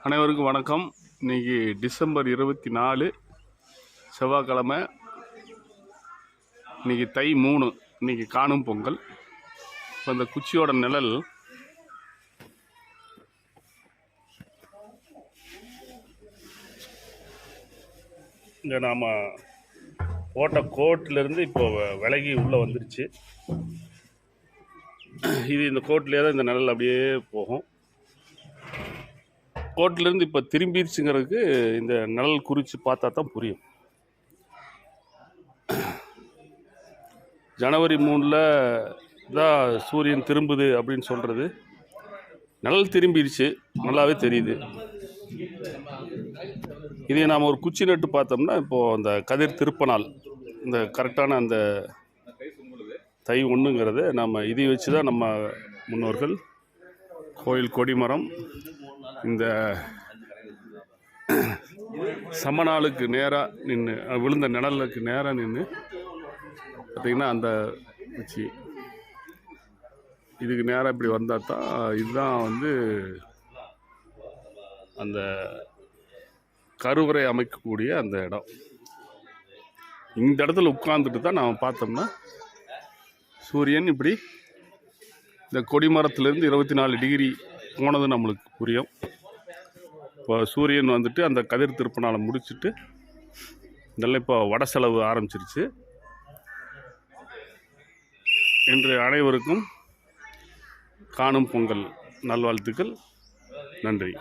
அனைவருக்கும் வணக்கம். இன்றைக்கி டிசம்பர் 24 செவ்வாய்க்கிழமை. இன்றைக்கி தை 3. இன்றைக்கி காணும் பொங்கல். இப்போ இந்த குச்சியோட நிழல் இங்கே நாம் போட்ட கோட்டிலேருந்து இப்போ விலகி உள்ளே வந்துருச்சு. இது இந்த கோட்லேயே தான் இந்த நிழல் அப்படியே போகும். கோட்டிலேருந்து இப்போ திரும்பிடுச்சுங்கிறதுக்கு இந்த நிழல் குறித்து பார்த்தா தான் புரியும். ஜனவரி 3 தான் சூரியன் திரும்புது அப்படின்னு சொல்கிறது. நிழல் திரும்பிடுச்சு, நல்லாவே தெரியுது. இதை நாம் ஒரு குச்சி நட்டு பார்த்தோம்னா இப்போது அந்த கதிர் திருப்ப நாள், இந்த கரெக்டான அந்த தை 1ங்கிறத நம்ம இதை வச்சு தான் நம்ம முன்னோர்கள் கோயில் கொடிமரம் இந்த சமநாளுக்கு நேராக நின்று விழுந்த நிழலுக்கு நேராக நின்று பார்த்திங்கன்னா அந்த குச்சி இதுக்கு நேராக இப்படி வந்தால் தான் இதுதான் வந்து அந்த கருவறை அமைக்கக்கூடிய அந்த இடம். இந்த இடத்துல உட்கார்ந்துட்டு தான் நாம் பார்த்தோம்னா சூரியன் இப்படி இந்த கொடிமரத்துலேருந்து 24 டிகிரி போனது நம்மளுக்கு புரியும். இப்போ சூரியன் வந்துட்டு அந்த கதிர் திருப்பனால முடிச்சுட்டு இதெல்லாம் இப்போ வட செலவு ஆரம்பிச்சிருச்சு. இன்று அனைவருக்கும் காணும் பொங்கல் நல்வாழ்த்துக்கள். நன்றி.